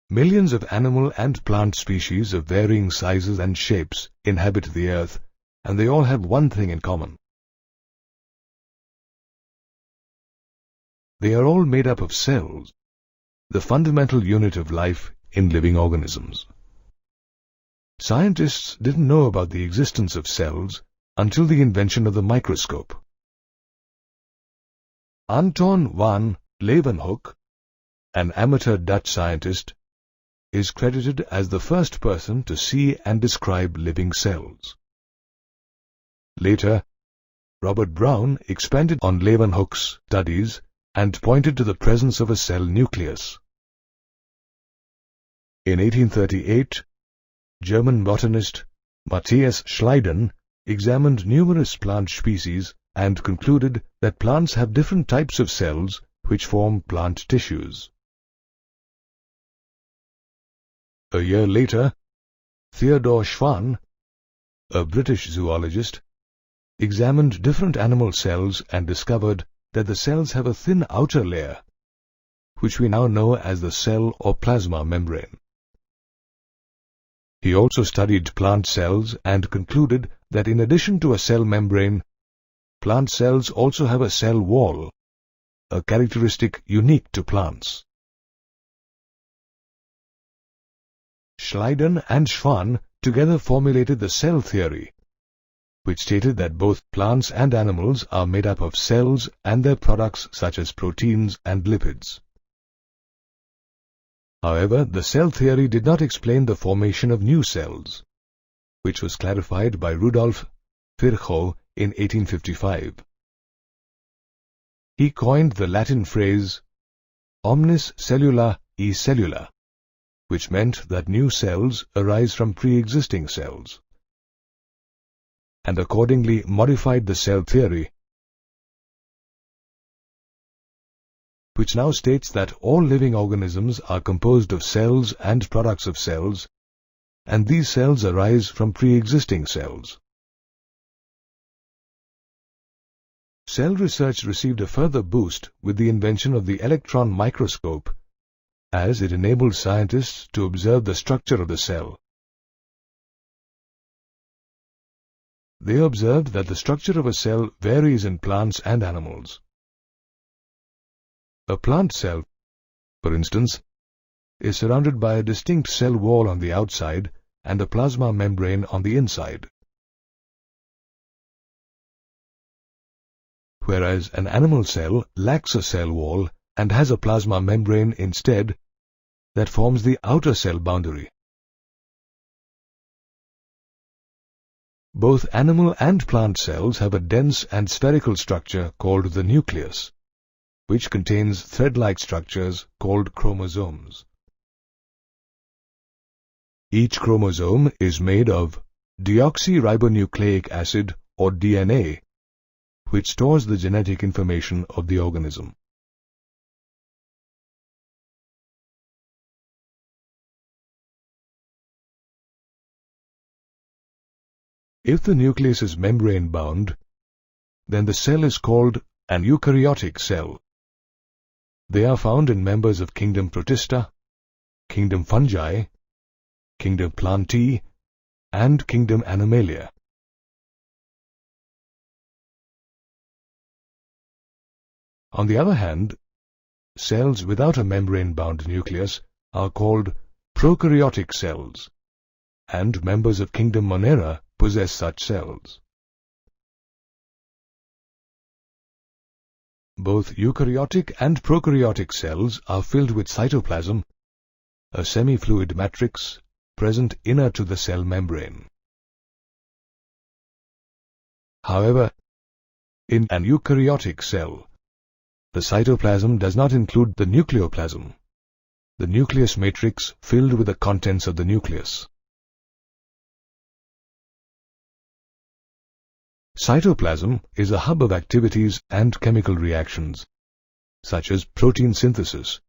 Millions of animal and plant species of varying sizes and shapes inhabit the earth, and they all have one thing in common. They are all made up of cells, the fundamental unit of life in living organisms. Scientists didn't know about the existence of cells until the invention of the microscope. Anton van Leeuwenhoek, an amateur Dutch scientist, is credited as the first person to see and describe living cells. Later, Robert Brown expanded on Leeuwenhoek's studies and pointed to the presence of a cell nucleus. In 1838, German botanist Matthias Schleiden examined numerous plant species and concluded that plants have different types of cells which form plant tissues. A year later, Theodore Schwann, a British zoologist, examined different animal cells and discovered that the cells have a thin outer layer, which we now know as the cell or plasma membrane. He also studied plant cells and concluded that in addition to a cell membrane, plant cells also have a cell wall, a characteristic unique to plants. Schleiden and Schwann together formulated the cell theory, which stated that both plants and animals are made up of cells and their products such as proteins and lipids. However, the cell theory did not explain the formation of new cells, which was clarified by Rudolf Virchow in 1855. He coined the Latin phrase omnis cellula e cellula, which meant that new cells arise from pre-existing cells, and accordingly modified the cell theory, which now states that all living organisms are composed of cells and products of cells, and these cells arise from pre-existing cells. Cell research received a further boost with the invention of the electron microscope, as it enabled scientists to observe the structure of the cell. They observed that the structure of a cell varies in plants and animals. A plant cell, for instance, is surrounded by a distinct cell wall on the outside and a plasma membrane on the inside. Whereas an animal cell lacks a cell wall and has a plasma membrane instead that forms the outer cell boundary. Both animal and plant cells have a dense and spherical structure called the nucleus, which contains thread-like structures called chromosomes. Each chromosome is made of deoxyribonucleic acid or DNA, which stores the genetic information of the organism. If the nucleus is membrane-bound, then the cell is called an eukaryotic cell. They are found in members of kingdom Protista, kingdom Fungi, kingdom Plantae, and kingdom Animalia. On the other hand, cells without a membrane-bound nucleus are called prokaryotic cells, and members of kingdom Monera possess such cells. Both eukaryotic and prokaryotic cells are filled with cytoplasm, a semi-fluid matrix present inner to the cell membrane. However, in an eukaryotic cell, the cytoplasm does not include the nucleoplasm, the nucleus matrix filled with the contents of the nucleus. Cytoplasm is a hub of activities and chemical reactions, such as protein synthesis,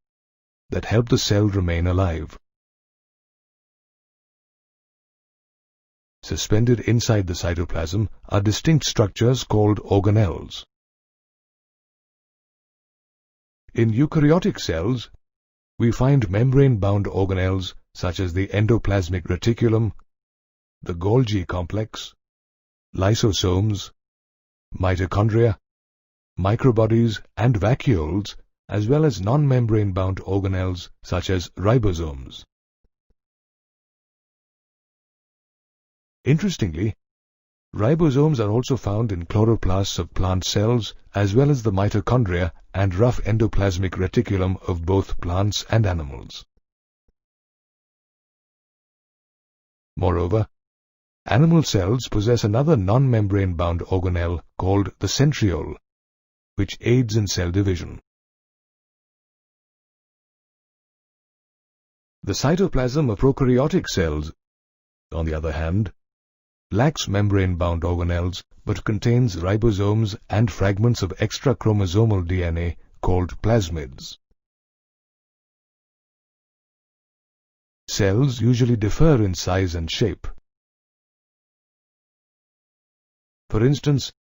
that help the cell remain alive. Suspended inside the cytoplasm are distinct structures called organelles. In eukaryotic cells, we find membrane-bound organelles such as the endoplasmic reticulum, the Golgi complex, lysosomes, mitochondria, microbodies and vacuoles, as well as non-membrane-bound organelles such as ribosomes. Interestingly, ribosomes are also found in chloroplasts of plant cells as well as the mitochondria and rough endoplasmic reticulum of both plants and animals. Moreover, animal cells possess another non-membrane-bound organelle called the centriole, which aids in cell division. The cytoplasm of prokaryotic cells, on the other hand, lacks membrane-bound organelles but contains ribosomes and fragments of extrachromosomal DNA called plasmids. Cells usually differ in size and shape. For instance,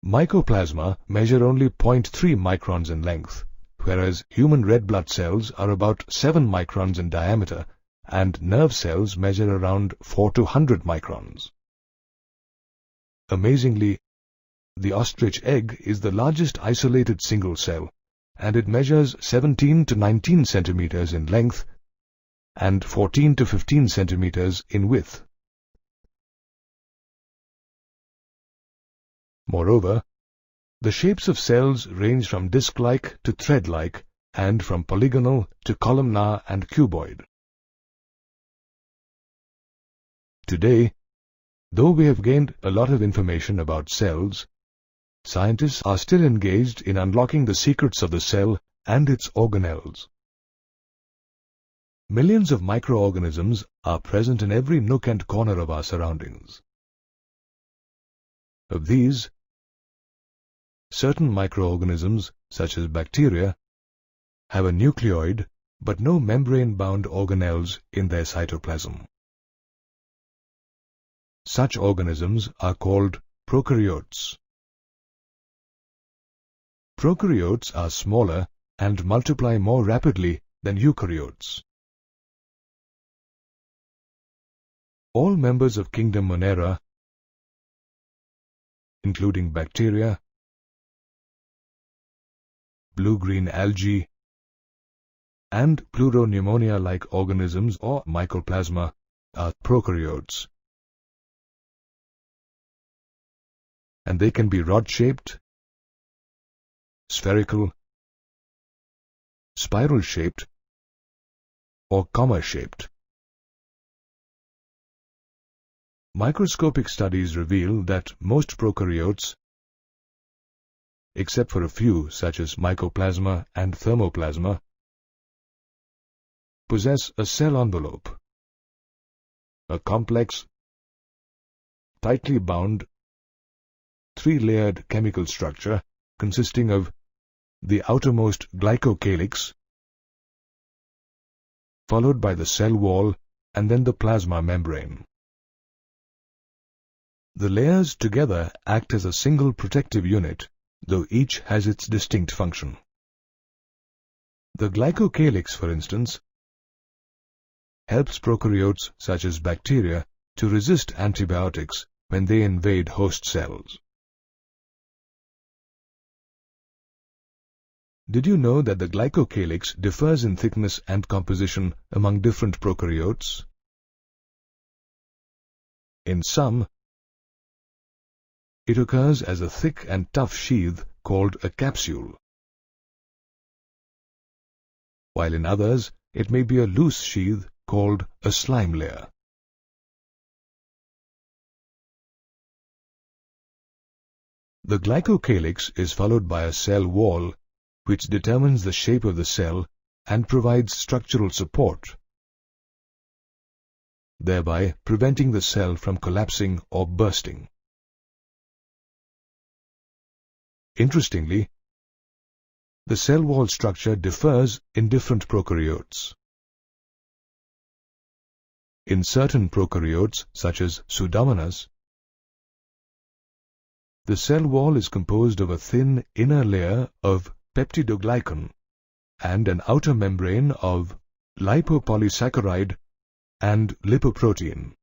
mycoplasma measure only 0.3 microns in length, whereas human red blood cells are about 7 microns in diameter and nerve cells measure around 4 to 100 microns. Amazingly, the ostrich egg is the largest isolated single cell, and it measures 17 to 19 centimeters in length and 14 to 15 centimeters in width. Moreover, the shapes of cells range from disc-like to thread-like and from polygonal to columnar and cuboid. Today, though we have gained a lot of information about cells, scientists are still engaged in unlocking the secrets of the cell and its organelles. Millions of microorganisms are present in every nook and corner of our surroundings. Of these, certain microorganisms, such as bacteria, have a nucleoid but no membrane-bound organelles in their cytoplasm. Such organisms are called prokaryotes. Prokaryotes are smaller and multiply more rapidly than eukaryotes. All members of kingdom Monera, including bacteria, blue-green algae, and pleuropneumonia-like organisms or mycoplasma, are prokaryotes. And they can be rod-shaped, spherical, spiral-shaped, or comma-shaped. Microscopic studies reveal that most prokaryotes, except for a few such as mycoplasma and thermoplasma, possess a cell envelope, a complex, tightly bound, three-layered chemical structure consisting of the outermost glycocalyx, followed by the cell wall and then the plasma membrane. The layers together act as a single protective unit, though each has its distinct function. The glycocalyx, for instance, helps prokaryotes such as bacteria to resist antibiotics when they invade host cells. Did you know that the glycocalyx differs in thickness and composition among different prokaryotes? In some, it occurs as a thick and tough sheath called a capsule, while in others it may be a loose sheath called a slime layer. The glycocalyx is followed by a cell wall, which determines the shape of the cell and provides structural support, thereby preventing the cell from collapsing or bursting. Interestingly, the cell wall structure differs in different prokaryotes. In certain prokaryotes, such as Pseudomonas, the cell wall is composed of a thin inner layer of peptidoglycan and an outer membrane of lipopolysaccharide and lipoprotein.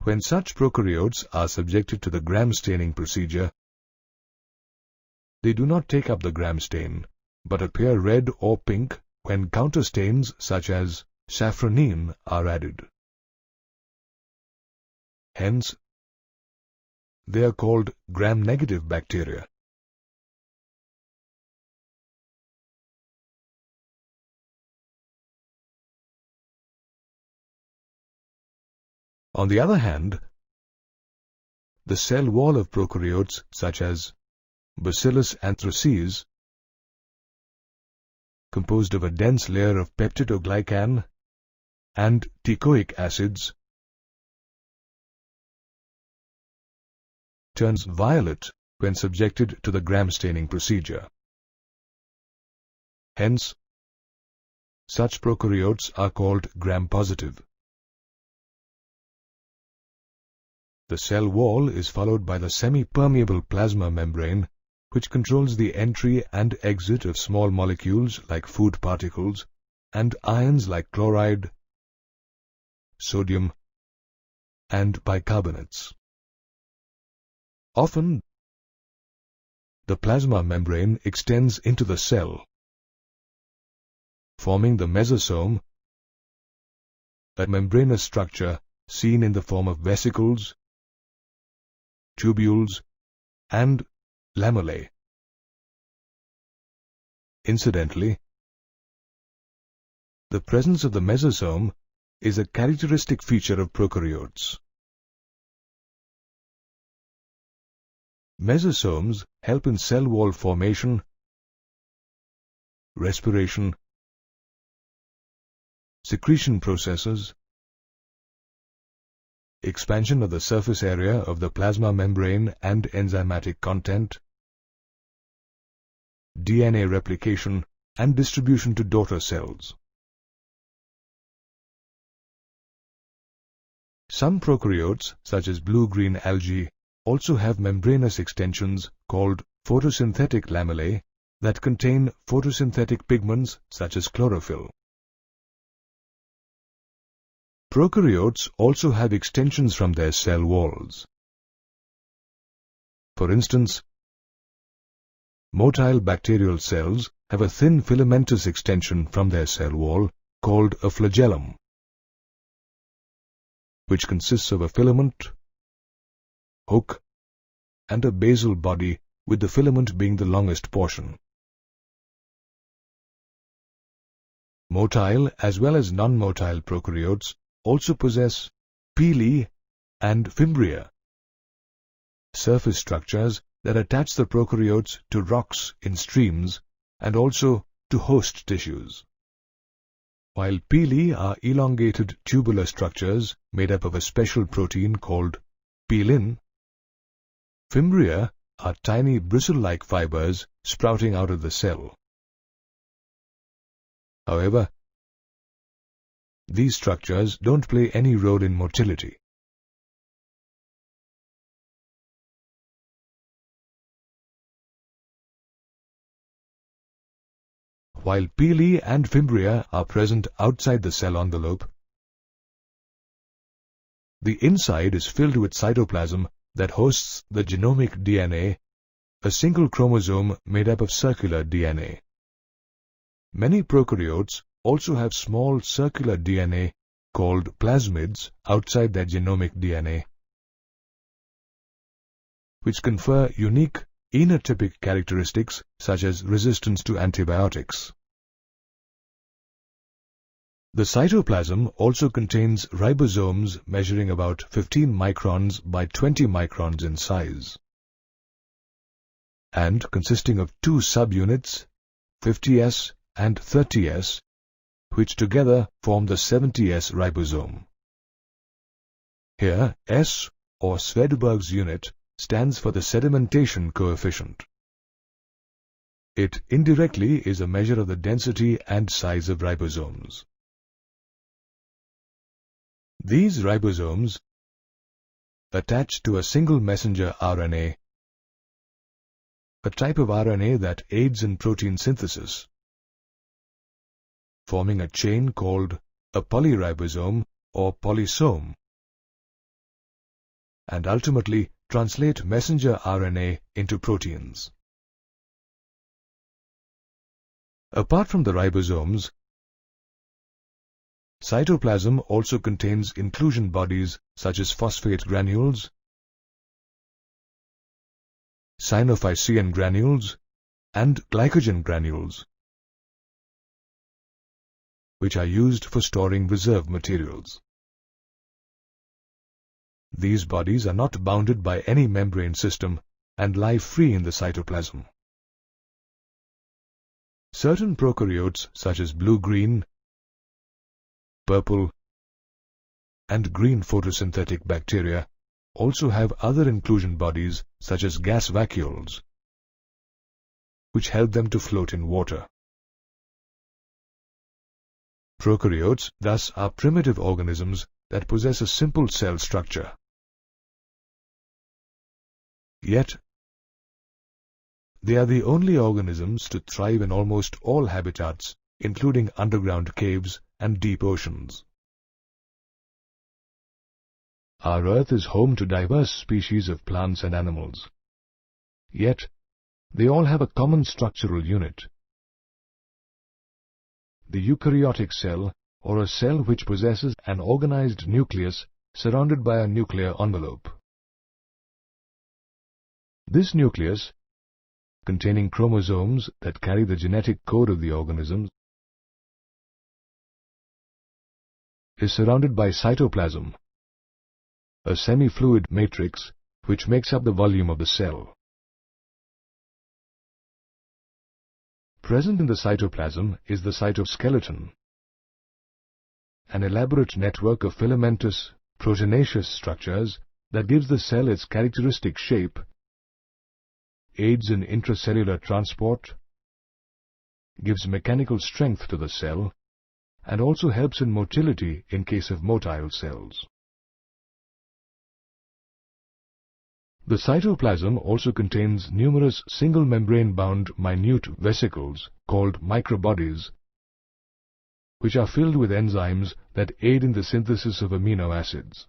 When such prokaryotes are subjected to the Gram staining procedure, they do not take up the Gram stain, but appear red or pink when counterstains such as safranine are added. Hence, they are called Gram-negative bacteria. On the other hand, the cell wall of prokaryotes such as Bacillus anthracis, composed of a dense layer of peptidoglycan and teichoic acids, turns violet when subjected to the Gram staining procedure. Hence, such prokaryotes are called Gram-positive. The cell wall is followed by the semi-permeable plasma membrane, which controls the entry and exit of small molecules like food particles and ions like chloride, sodium, and bicarbonates. Often, the plasma membrane extends into the cell, forming the mesosome, a membranous structure seen in the form of vesicles, tubules, and lamellae. Incidentally, the presence of the mesosome is a characteristic feature of prokaryotes. Mesosomes help in cell wall formation, respiration, secretion processes, expansion of the surface area of the plasma membrane and enzymatic content, DNA replication, and distribution to daughter cells. Some prokaryotes, such as blue-green algae, also have membranous extensions called photosynthetic lamellae that contain photosynthetic pigments such as chlorophyll. Prokaryotes also have extensions from their cell walls. For instance, motile bacterial cells have a thin filamentous extension from their cell wall called a flagellum, which consists of a filament, hook, and a basal body, with the filament being the longest portion. Motile as well as non-motile prokaryotes also possess pili and fimbria, surface structures that attach the prokaryotes to rocks in streams and also to host tissues. While pili are elongated tubular structures made up of a special protein called pilin, fimbria are tiny bristle-like fibers sprouting out of the cell. However, these structures don't play any role in motility. While pili and fimbria are present outside the cell envelope, the inside is filled with cytoplasm that hosts the genomic DNA, a single chromosome made up of circular DNA. Many prokaryotes also have small circular DNA called plasmids outside their genomic DNA, which confer unique enotypic characteristics such as resistance to antibiotics. The cytoplasm also contains ribosomes measuring about 15 microns by 20 microns in size, and consisting of two subunits, 50S and 30S, which together form the 70S ribosome. Here, S, or Svedberg's unit, stands for the sedimentation coefficient. It indirectly is a measure of the density and size of ribosomes. These ribosomes attach to a single messenger RNA a type of RNA that aids in protein synthesis, forming a chain called a polyribosome or polysome, and ultimately translate messenger RNA into proteins. Apart from the ribosomes, cytoplasm also contains inclusion bodies such as phosphate granules, synophycean granules, and glycogen granules, which are used for storing reserve materials. These bodies are not bounded by any membrane system and lie free in the cytoplasm. Certain prokaryotes such as blue-green, purple, and green photosynthetic bacteria also have other inclusion bodies such as gas vacuoles, which help them to float in water. Prokaryotes, thus, are primitive organisms that possess a simple cell structure. Yet, they are the only organisms to thrive in almost all habitats, including underground caves and deep oceans. Our Earth is home to diverse species of plants and animals. Yet, they all have a common structural unit: the eukaryotic cell, or a cell which possesses an organized nucleus surrounded by a nuclear envelope. This nucleus, containing chromosomes that carry the genetic code of the organism, is surrounded by cytoplasm, a semi-fluid matrix which makes up the volume of the cell. Present in the cytoplasm is the cytoskeleton, an elaborate network of filamentous, proteinaceous structures that gives the cell its characteristic shape, aids in intracellular transport, gives mechanical strength to the cell, and also helps in motility in case of motile cells. The cytoplasm also contains numerous single-membrane-bound minute vesicles called microbodies, which are filled with enzymes that aid in the synthesis of amino acids.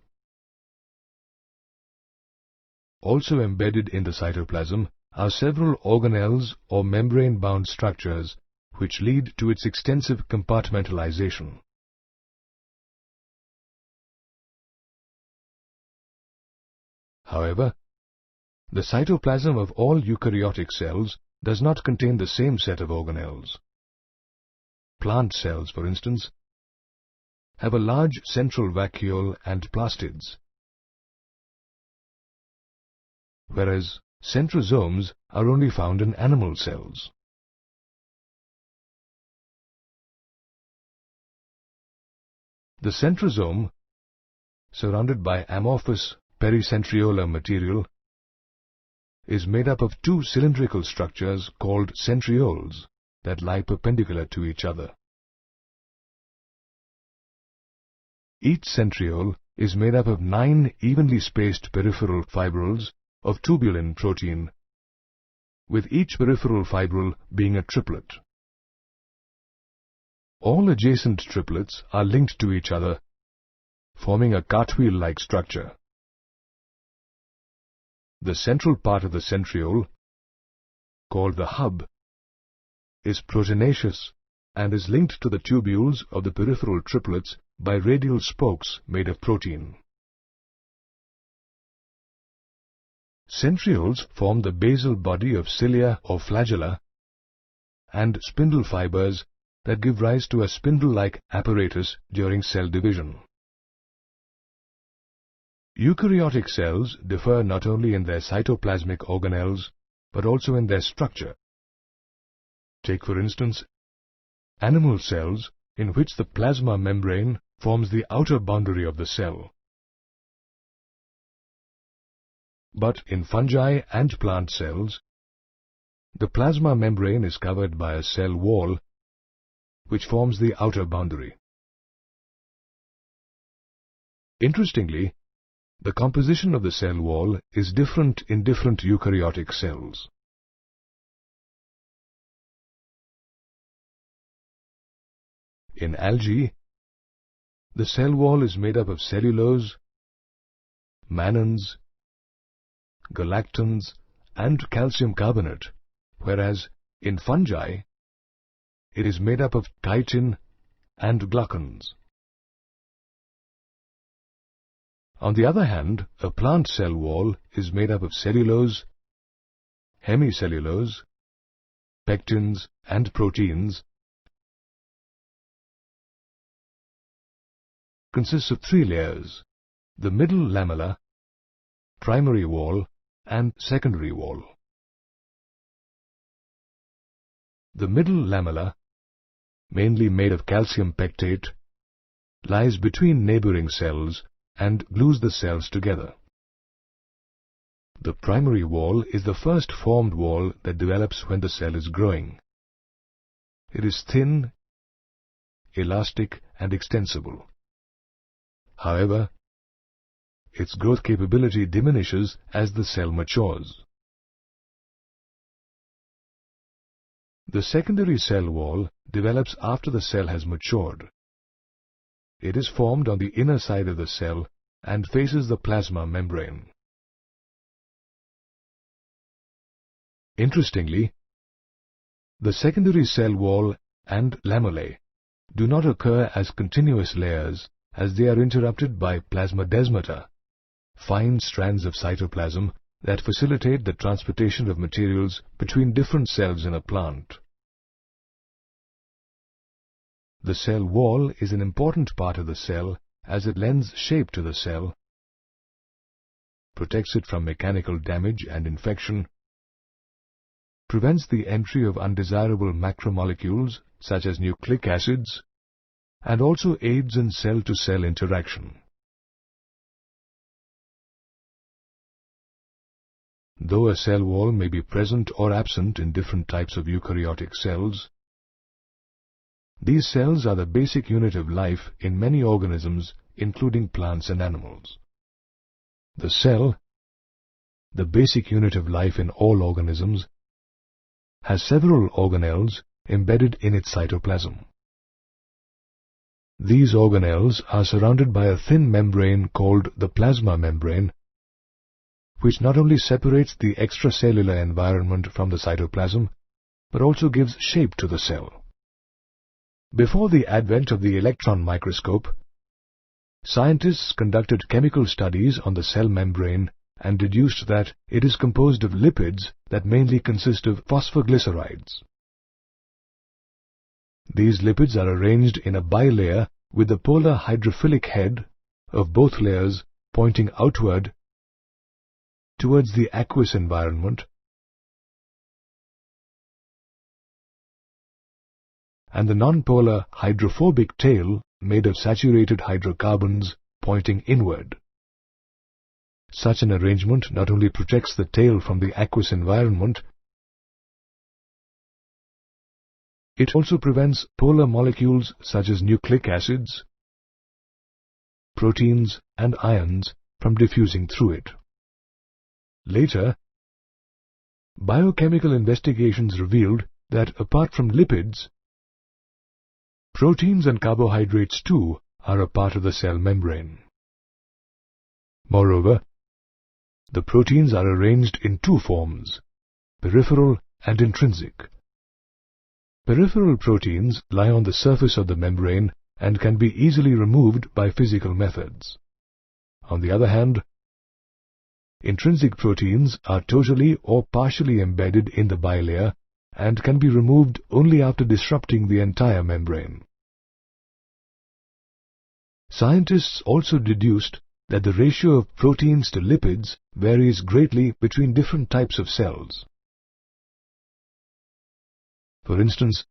Also embedded in the cytoplasm are several organelles or membrane-bound structures which lead to its extensive compartmentalization. However, the cytoplasm of all eukaryotic cells does not contain the same set of organelles. Plant cells, for instance, have a large central vacuole and plastids, whereas centrosomes are only found in animal cells. The centrosome, surrounded by amorphous pericentriolar material, is made up of two cylindrical structures called centrioles that lie perpendicular to each other. Each centriole is made up of 9 evenly spaced peripheral fibrils of tubulin protein, with each peripheral fibril being a triplet. All adjacent triplets are linked to each other, forming a cartwheel-like structure. The central part of the centriole, called the hub, is proteinaceous and is linked to the tubules of the peripheral triplets by radial spokes made of protein. Centrioles form the basal body of cilia or flagella and spindle fibers that give rise to a spindle-like apparatus during cell division. Eukaryotic cells differ not only in their cytoplasmic organelles, but also in their structure. Take, for instance, animal cells in which the plasma membrane forms the outer boundary of the cell. But in fungi and plant cells, the plasma membrane is covered by a cell wall, which forms the outer boundary. Interestingly, the composition of the cell wall is different in different eukaryotic cells. In algae, the cell wall is made up of cellulose, mannans, galactans, and calcium carbonate, whereas in fungi, it is made up of chitin and glucans. On the other hand, a plant cell wall is made up of cellulose, hemicellulose, pectins, and proteins, consists of 3 layers: the middle lamella, primary wall, and secondary wall. The middle lamella, mainly made of calcium pectate, lies between neighboring cells and glues the cells together. The primary wall is the first formed wall that develops when the cell is growing. It is thin, elastic, and extensible. However, its growth capability diminishes as the cell matures. The secondary cell wall develops after the cell has matured. It is formed on the inner side of the cell and faces the plasma membrane. Interestingly, the secondary cell wall and lamellae do not occur as continuous layers, as they are interrupted by plasmodesmata, fine strands of cytoplasm that facilitate the transportation of materials between different cells in a plant. The cell wall is an important part of the cell as it lends shape to the cell, protects it from mechanical damage and infection, prevents the entry of undesirable macromolecules such as nucleic acids, and also aids in cell-to-cell interaction. Though a cell wall may be present or absent in different types of eukaryotic cells, these cells are the basic unit of life in many organisms, including plants and animals. The cell, the basic unit of life in all organisms, has several organelles embedded in its cytoplasm. These organelles are surrounded by a thin membrane called the plasma membrane, which not only separates the extracellular environment from the cytoplasm, but also gives shape to the cell. Before the advent of the electron microscope, scientists conducted chemical studies on the cell membrane and deduced that it is composed of lipids that mainly consist of phosphoglycerides. These lipids are arranged in a bilayer with the polar hydrophilic head of both layers pointing outward towards the aqueous environment, and the nonpolar hydrophobic tail made of saturated hydrocarbons pointing inward. Such an arrangement not only protects the tail from the aqueous environment, it also prevents polar molecules such as nucleic acids, proteins, and ions from diffusing through it. Later, biochemical investigations revealed that apart from lipids, proteins and carbohydrates too are a part of the cell membrane. Moreover, the proteins are arranged in 2 forms, peripheral and intrinsic. Peripheral proteins lie on the surface of the membrane and can be easily removed by physical methods. On the other hand, intrinsic proteins are totally or partially embedded in the bilayer and can be removed only after disrupting the entire membrane. Scientists also deduced that the ratio of proteins to lipids varies greatly between different types of cells. For instance,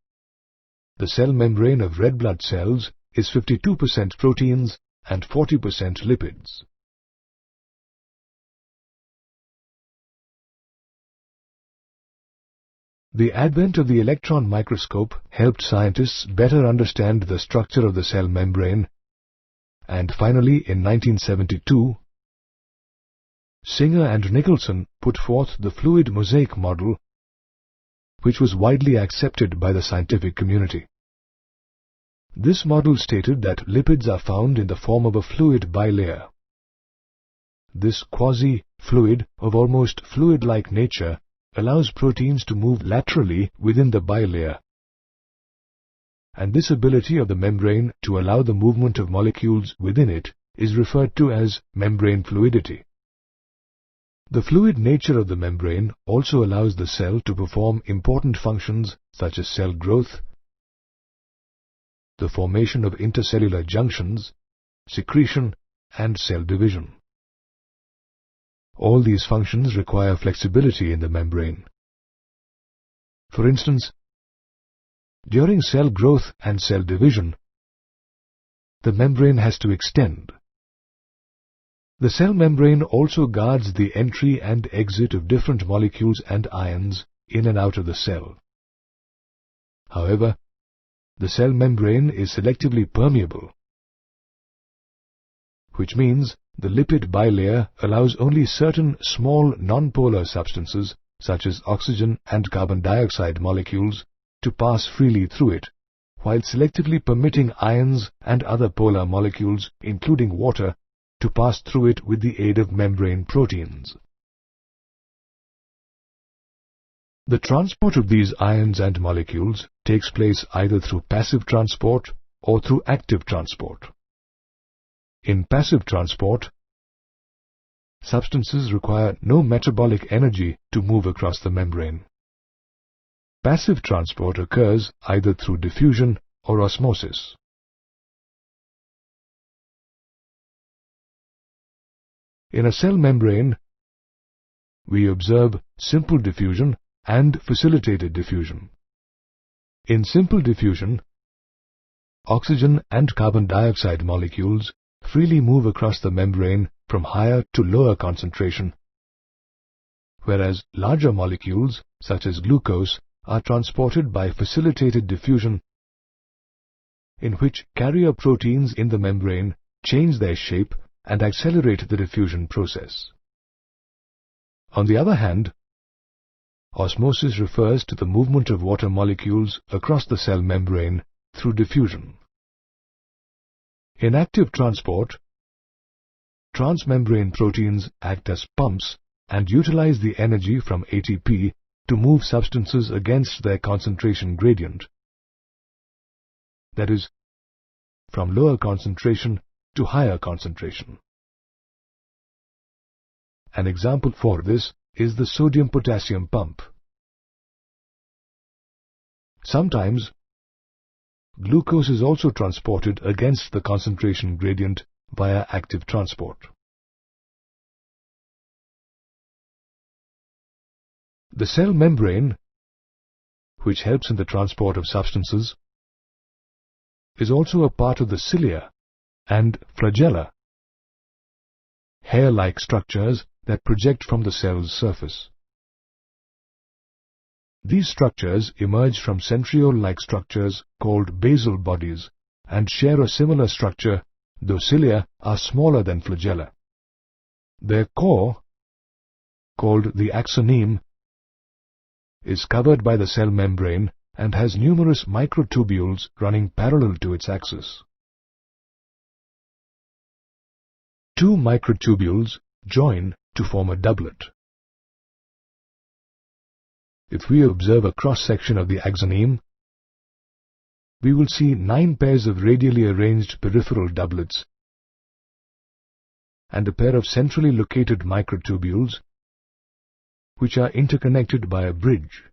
the cell membrane of red blood cells is 52% proteins and 40% lipids. The advent of the electron microscope helped scientists better understand the structure of the cell membrane, and finally in 1972, Singer and Nicholson put forth the fluid mosaic model, which was widely accepted by the scientific community. This model stated that lipids are found in the form of a fluid bilayer. This quasi-fluid of almost fluid-like nature allows proteins to move laterally within the bilayer, and this ability of the membrane to allow the movement of molecules within it is referred to as membrane fluidity. The fluid nature of the membrane also allows the cell to perform important functions such as cell growth, the formation of intercellular junctions, secretion, and cell division. All these functions require flexibility in the membrane. For instance, during cell growth and cell division, the membrane has to extend. The cell membrane also guards the entry and exit of different molecules and ions in and out of the cell. However, the cell membrane is selectively permeable, which means the lipid bilayer allows only certain small non-polar substances such as oxygen and carbon dioxide molecules to pass freely through it, while selectively permitting ions and other polar molecules, including water, to pass through it with the aid of membrane proteins. The transport of these ions and molecules takes place either through passive transport or through active transport. In passive transport, substances require no metabolic energy to move across the membrane. Passive transport occurs either through diffusion or osmosis. In a cell membrane, we observe simple diffusion and facilitated diffusion. In simple diffusion, oxygen and carbon dioxide molecules freely move across the membrane from higher to lower concentration, whereas larger molecules, such as glucose, are transported by facilitated diffusion, in which carrier proteins in the membrane change their shape and accelerate the diffusion process. On the other hand, osmosis refers to the movement of water molecules across the cell membrane through diffusion. In active transport, transmembrane proteins act as pumps and utilize the energy from ATP to move substances against their concentration gradient, that is, from lower concentration to higher concentration. An example for this is the sodium-potassium pump. Sometimes, glucose is also transported against the concentration gradient via active transport. The cell membrane, which helps in the transport of substances, is also a part of the cilia and flagella, hair-like structures that project from the cell's surface. These structures emerge from centriole-like structures called basal bodies and share a similar structure, though cilia are smaller than flagella. Their core, called the axoneme, is covered by the cell membrane and has numerous microtubules running parallel to its axis. Two microtubules join to form a doublet. If we observe a cross-section of the axoneme, we will see 9 pairs of radially arranged peripheral doublets and a pair of centrally located microtubules which are interconnected by a bridge.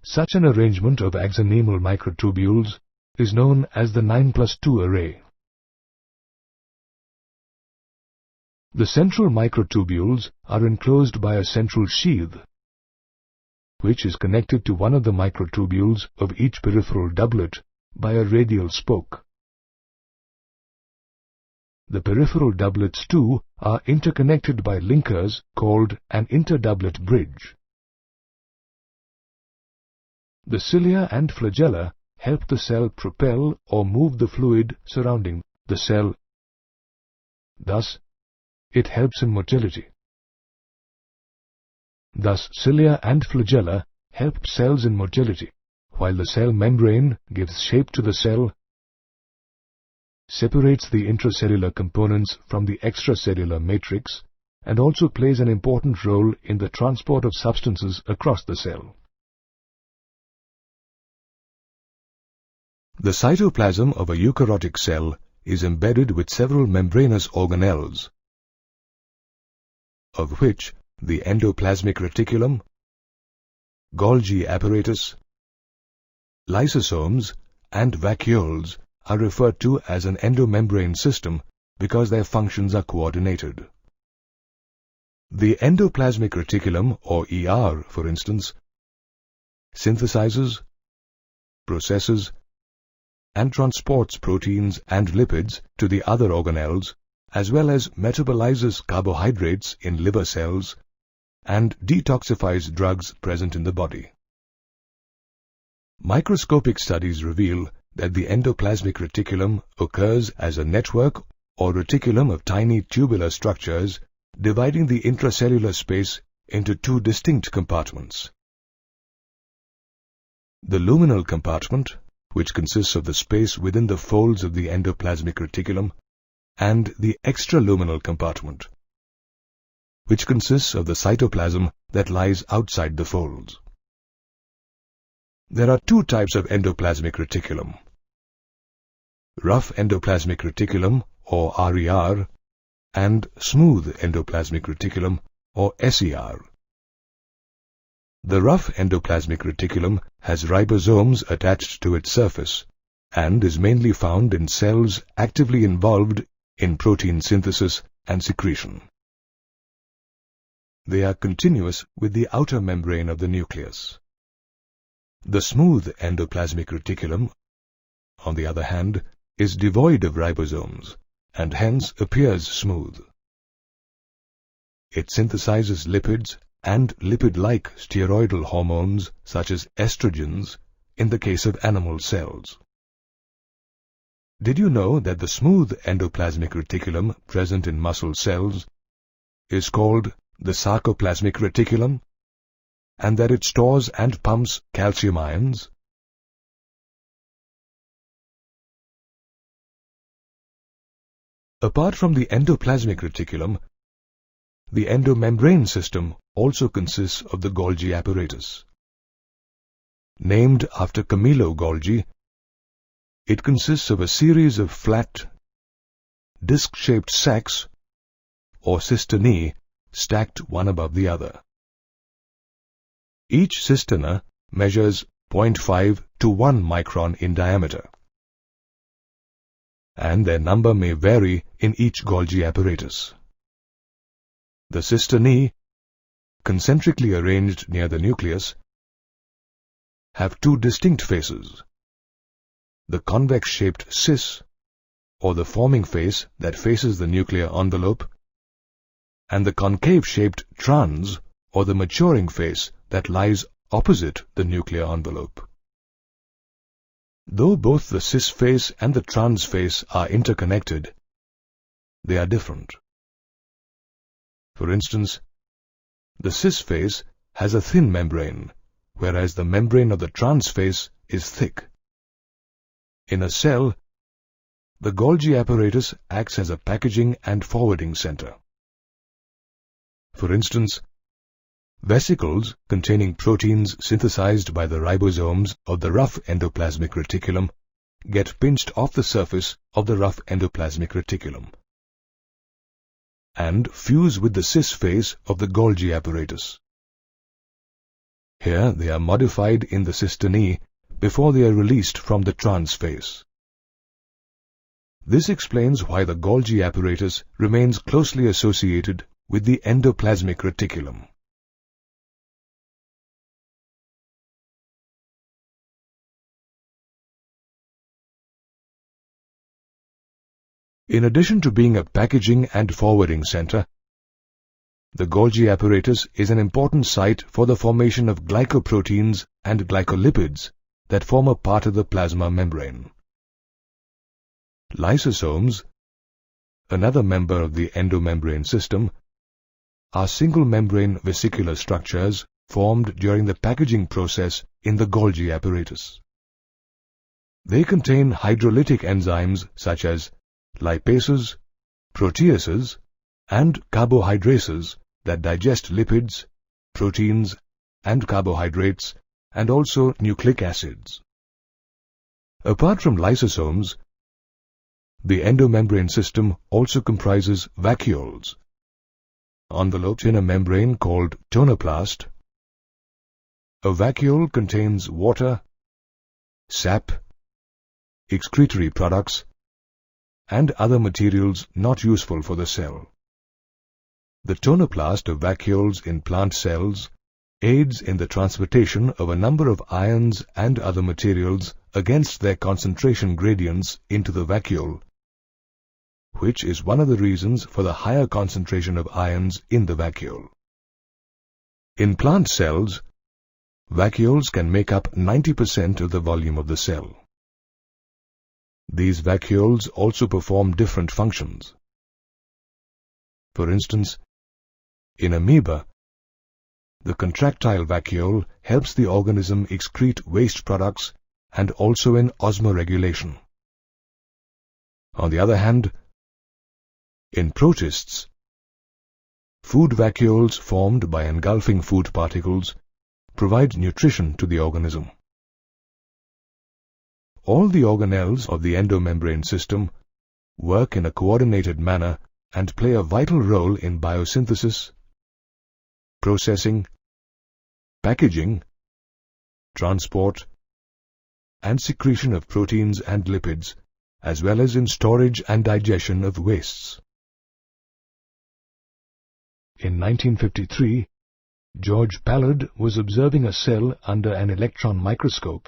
Such an arrangement of axonemal microtubules is known as the 9+2 array. The central microtubules are enclosed by a central sheath, which is connected to one of the microtubules of each peripheral doublet by a radial spoke. The peripheral doublets too are interconnected by linkers called an interdoublet bridge. The cilia and flagella help the cell propel or move the fluid surrounding the cell. Thus, it helps in motility. Thus, cilia and flagella help cells in motility, while the cell membrane gives shape to the cell, separates the intracellular components from the extracellular matrix, and also plays an important role in the transport of substances across the cell. The cytoplasm of a eukaryotic cell is embedded with several membranous organelles, of which the endoplasmic reticulum, Golgi apparatus, lysosomes, and vacuoles are referred to as an endomembrane system because their functions are coordinated. The endoplasmic reticulum, or ER, for instance, synthesizes, processes, and transports proteins and lipids to the other organelles, as well as metabolizes carbohydrates in liver cells and detoxifies drugs present in the body. Microscopic studies reveal that the endoplasmic reticulum occurs as a network or reticulum of tiny tubular structures dividing the intracellular space into two distinct compartments. The luminal compartment, which consists of the space within the folds of the endoplasmic reticulum, and the extraluminal compartment, which consists of the cytoplasm that lies outside the folds. There are two types of endoplasmic reticulum: rough endoplasmic reticulum, or RER, and smooth endoplasmic reticulum, or SER. The rough endoplasmic reticulum has ribosomes attached to its surface and is mainly found in cells actively involved in protein synthesis and secretion. They are continuous with the outer membrane of the nucleus. The smooth endoplasmic reticulum, on the other hand, is devoid of ribosomes and hence appears smooth. It synthesizes lipids and lipid-like steroidal hormones such as estrogens in the case of animal cells. Did you know that the smooth endoplasmic reticulum present in muscle cells is called the sarcoplasmic reticulum, and that it stores and pumps calcium ions? Apart from the endoplasmic reticulum, the endomembrane system also consists of the Golgi apparatus. Named after Camillo Golgi, it consists of a series of flat, disc-shaped sacs, or cisternae, stacked one above the other. Each cisterna measures 0.5 to 1 micron in diameter, and their number may vary in each Golgi apparatus. The cisternae, concentrically arranged near the nucleus, have two distinct faces: the convex-shaped cis, or the forming face that faces the nuclear envelope, and the concave-shaped trans, or the maturing face that lies opposite the nuclear envelope. Though both the cis face and the trans face are interconnected, they are different. For instance, the cis face has a thin membrane, whereas the membrane of the trans face is thick. In a cell, the Golgi apparatus acts as a packaging and forwarding center. For instance, vesicles containing proteins synthesized by the ribosomes of the rough endoplasmic reticulum get pinched off the surface of the rough endoplasmic reticulum and fuse with the cis face of the Golgi apparatus. Here they are modified in the cisternae before they are released from the trans face. This explains why the Golgi apparatus remains closely associated with the endoplasmic reticulum. In addition to being a packaging and forwarding center, the Golgi apparatus is an important site for the formation of glycoproteins and glycolipids that form a part of the plasma membrane. Lysosomes, another member of the endomembrane system, are single-membrane vesicular structures formed during the packaging process in the Golgi apparatus. They contain hydrolytic enzymes such as lipases, proteases, and carbohydrases that digest lipids, proteins, and carbohydrates, and also nucleic acids. Apart from lysosomes, the endomembrane system also comprises vacuoles, enveloped in a membrane called tonoplast. A vacuole contains water, sap, excretory products, and other materials not useful for the cell. The tonoplast of vacuoles in plant cells aids in the transportation of a number of ions and other materials against their concentration gradients into the vacuole, which is one of the reasons for the higher concentration of ions in the vacuole. In plant cells, vacuoles can make up 90% of the volume of the cell. These vacuoles also perform different functions. For instance, in amoeba, the contractile vacuole helps the organism excrete waste products and also in osmoregulation. On the other hand, in protists, food vacuoles formed by engulfing food particles provide nutrition to the organism. All the organelles of the endomembrane system work in a coordinated manner and play a vital role in biosynthesis, processing, packaging, transport, and secretion of proteins and lipids, as well as in storage and digestion of wastes. In 1953, George Pallard was observing a cell under an electron microscope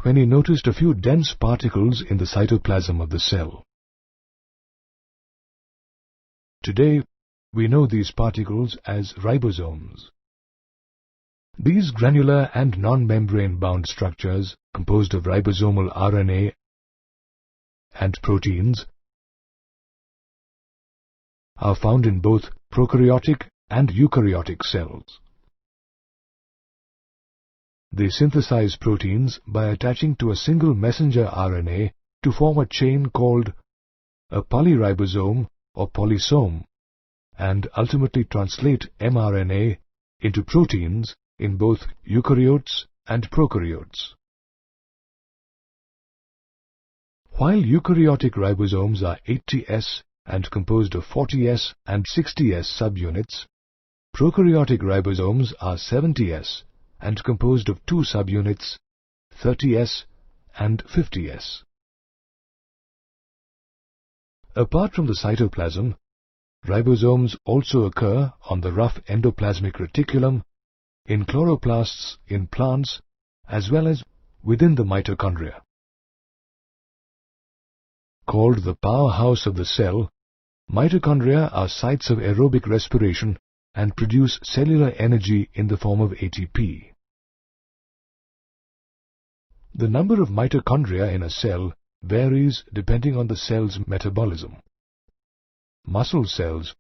when he noticed a few dense particles in the cytoplasm of the cell. Today, we know these particles as ribosomes. These granular and non-membrane bound structures, composed of ribosomal RNA and proteins, are found in both prokaryotic and eukaryotic cells. They synthesize proteins by attaching to a single messenger RNA to form a chain called a polyribosome or polysome, and ultimately translate mRNA into proteins in both eukaryotes and prokaryotes. While eukaryotic ribosomes are 80S and composed of 40S and 60S subunits, prokaryotic ribosomes are 70S and composed of two subunits, 30S and 50S. Apart from the cytoplasm, ribosomes also occur on the rough endoplasmic reticulum, in chloroplasts in plants, as well as within the mitochondria. Called the powerhouse of the cell, mitochondria are sites of aerobic respiration and produce cellular energy in the form of ATP. The number of mitochondria in a cell varies depending on the cell's metabolism. Muscle cells,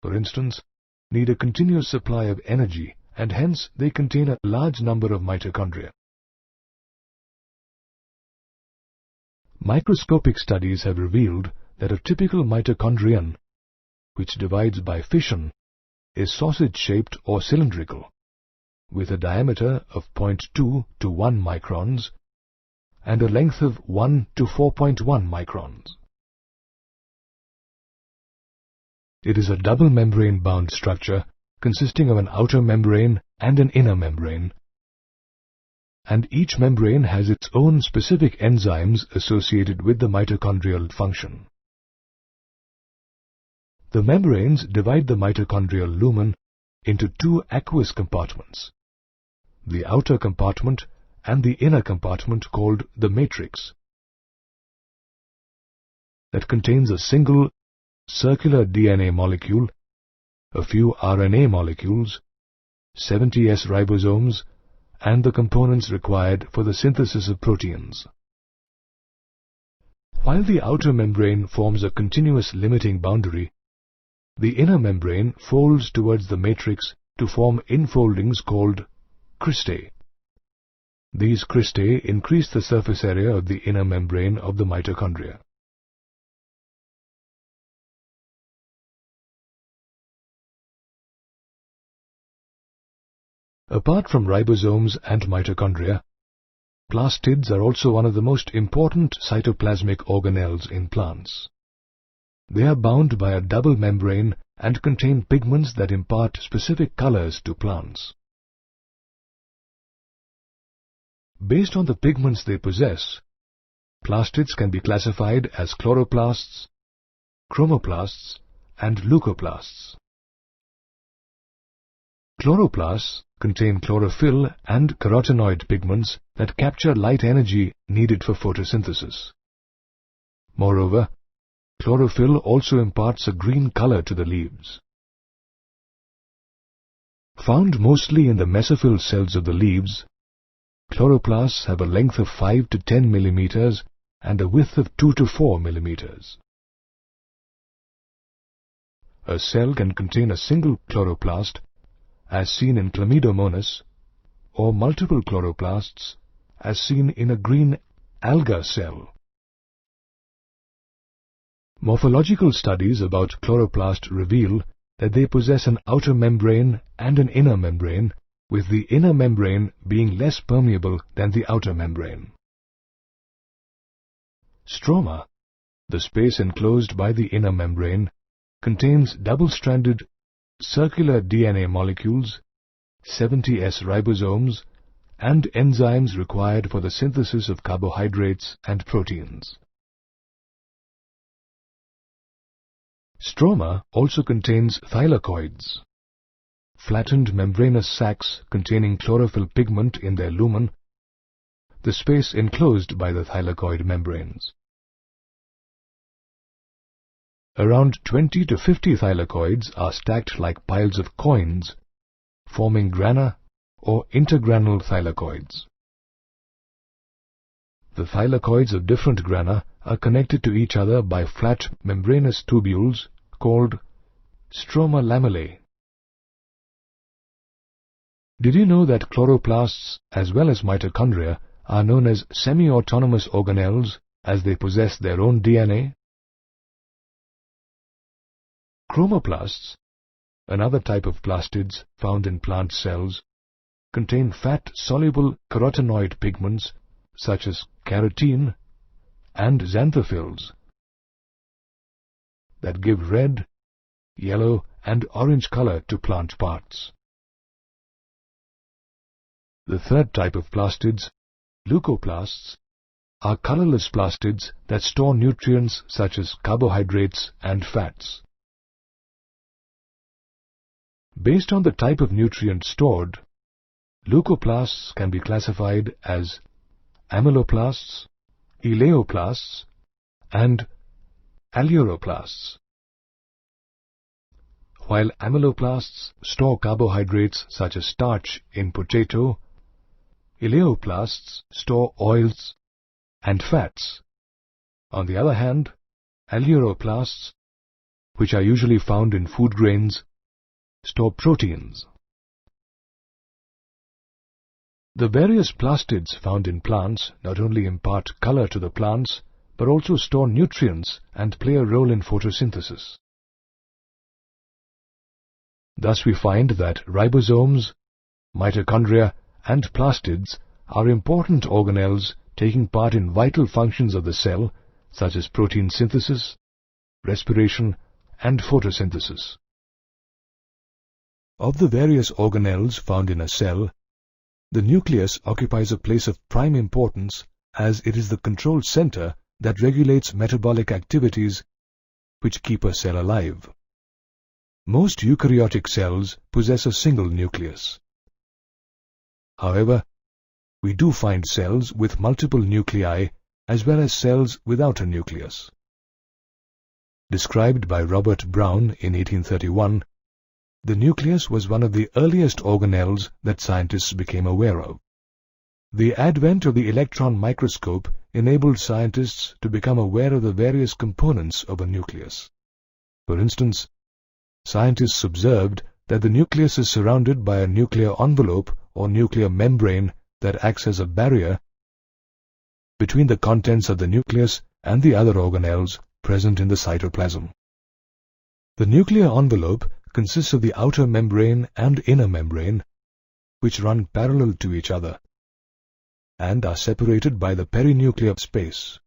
for instance, need a continuous supply of energy, and hence they contain a large number of mitochondria. Microscopic studies have revealed that a typical mitochondrion, which divides by fission, is sausage-shaped or cylindrical, with a diameter of 0.2 to 1 microns and a length of 1 to 4.1 microns. It is a double membrane-bound structure consisting of an outer membrane and an inner membrane, and each membrane has its own specific enzymes associated with the mitochondrial function. The membranes divide the mitochondrial lumen into two aqueous compartments, the outer compartment and the inner compartment called the matrix, that contains a single circular DNA molecule, a few RNA molecules, 70S ribosomes, and the components required for the synthesis of proteins. While the outer membrane forms a continuous limiting boundary, the inner membrane folds towards the matrix to form infoldings called cristae. These cristae increase the surface area of the inner membrane of the mitochondria. Apart from ribosomes and mitochondria, plastids are also one of the most important cytoplasmic organelles in plants. They are bound by a double membrane and contain pigments that impart specific colors to plants. Based on the pigments they possess, plastids can be classified as chloroplasts, chromoplasts, and leucoplasts. Chloroplasts contain chlorophyll and carotenoid pigments that capture light energy needed for photosynthesis. Moreover, chlorophyll also imparts a green color to the leaves. Found mostly in the mesophyll cells of the leaves, chloroplasts have a length of 5 to 10 millimeters and a width of 2 to 4 millimeters. A cell can contain a single chloroplast, as seen in Chlamydomonas, or multiple chloroplasts, as seen in a green alga cell. Morphological studies about chloroplast reveal that they possess an outer membrane and an inner membrane, with the inner membrane being less permeable than the outer membrane. Stroma, the space enclosed by the inner membrane, contains double-stranded circular DNA molecules, 70S ribosomes, and enzymes required for the synthesis of carbohydrates and proteins. Stroma also contains thylakoids, flattened membranous sacs containing chlorophyll pigment in their lumen, the space enclosed by the thylakoid membranes. Around 20 to 50 thylakoids are stacked like piles of coins, forming grana or intergranal thylakoids. The thylakoids of different grana are connected to each other by flat membranous tubules called stroma lamellae. Did you know that chloroplasts as well as mitochondria are known as semi-autonomous organelles as they possess their own DNA? Chromoplasts, another type of plastids found in plant cells, contain fat-soluble carotenoid pigments such as carotene and xanthophylls that give red, yellow, and orange color to plant parts. The third type of plastids, leucoplasts, are colorless plastids that store nutrients such as carbohydrates and fats. Based on the type of nutrient stored, leucoplasts can be classified as amyloplasts, eleoplasts, and aleuroplasts. While amyloplasts store carbohydrates such as starch in potato, eleoplasts store oils and fats. On the other hand, aleuroplasts, which are usually found in food grains, store proteins. The various plastids found in plants not only impart color to the plants, but also store nutrients and play a role in photosynthesis. Thus we find that ribosomes, mitochondria, and plastids are important organelles taking part in vital functions of the cell, such as protein synthesis, respiration, and photosynthesis. Of the various organelles found in a cell, the nucleus occupies a place of prime importance as it is the control center that regulates metabolic activities which keep a cell alive. Most eukaryotic cells possess a single nucleus. However, we do find cells with multiple nuclei as well as cells without a nucleus. Described by Robert Brown in 1831, the nucleus was one of the earliest organelles that scientists became aware of. The advent of the electron microscope enabled scientists to become aware of the various components of a nucleus. For instance, scientists observed that the nucleus is surrounded by a nuclear envelope or nuclear membrane that acts as a barrier between the contents of the nucleus and the other organelles present in the cytoplasm. The nuclear envelope consists of the outer membrane and inner membrane, which run parallel to each other and are separated by the perinuclear space.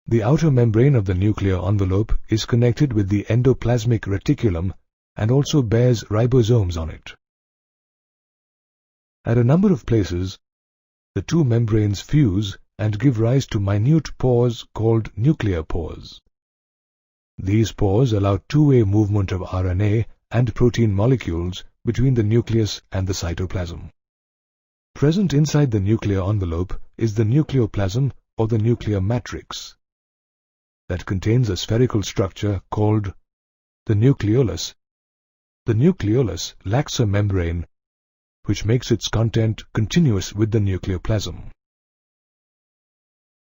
The outer membrane of the nuclear envelope is connected with the endoplasmic reticulum and also bears ribosomes on it. At a number of places, the two membranes fuse and give rise to minute pores called nuclear pores. These pores allow two-way movement of RNA and protein molecules between the nucleus and the cytoplasm. Present inside the nuclear envelope is the nucleoplasm or the nuclear matrix that contains a spherical structure called the nucleolus. The nucleolus lacks a membrane which makes its content continuous with the nucleoplasm.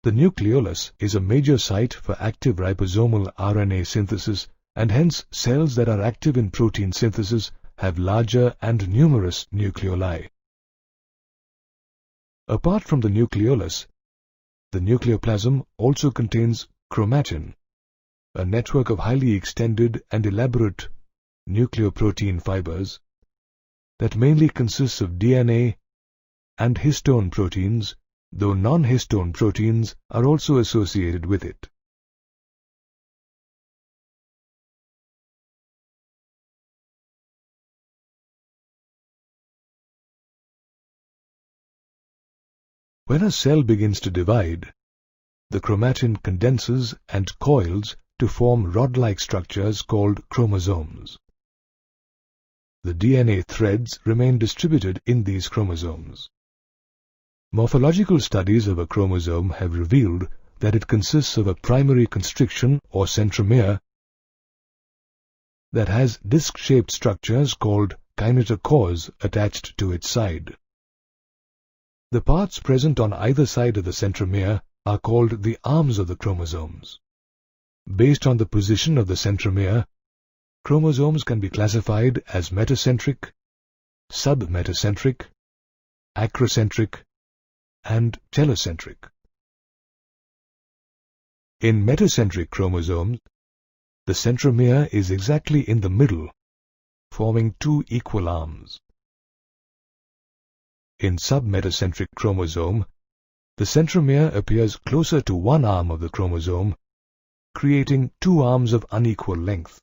The nucleolus is a major site for active ribosomal RNA synthesis, and hence cells that are active in protein synthesis have larger and numerous nucleoli. Apart from the nucleolus, the nucleoplasm also contains chromatin, a network of highly extended and elaborate nucleoprotein fibers that mainly consists of DNA and histone proteins, though non-histone proteins are also associated with it. When a cell begins to divide, the chromatin condenses and coils to form rod-like structures called chromosomes. The DNA threads remain distributed in these chromosomes. Morphological studies of a chromosome have revealed that it consists of a primary constriction or centromere that has disc-shaped structures called kinetochores attached to its side. The parts present on either side of the centromere are called the arms of the chromosomes. Based on the position of the centromere, chromosomes can be classified as metacentric, submetacentric, acrocentric, and telocentric. In metacentric chromosomes, the centromere is exactly in the middle, forming two equal arms. In submetacentric chromosome, the centromere appears closer to one arm of the chromosome, creating two arms of unequal length.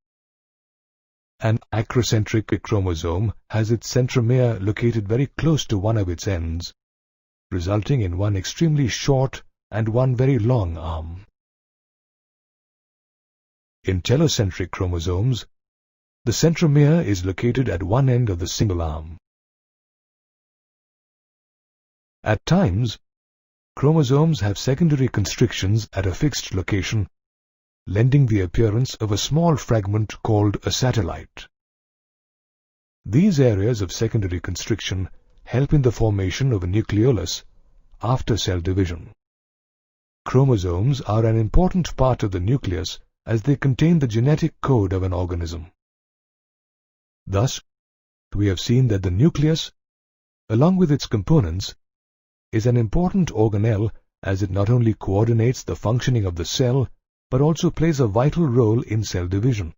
An acrocentric chromosome has its centromere located very close to one of its ends, resulting in one extremely short and one very long arm. In telocentric chromosomes, the centromere is located at one end of the single arm. At times, chromosomes have secondary constrictions at a fixed location, lending the appearance of a small fragment called a satellite. These areas of secondary constriction help in the formation of a nucleolus after cell division. Chromosomes are an important part of the nucleus as they contain the genetic code of an organism. Thus, we have seen that the nucleus, along with its components, is an important organelle as it not only coordinates the functioning of the cell but also plays a vital role in cell division.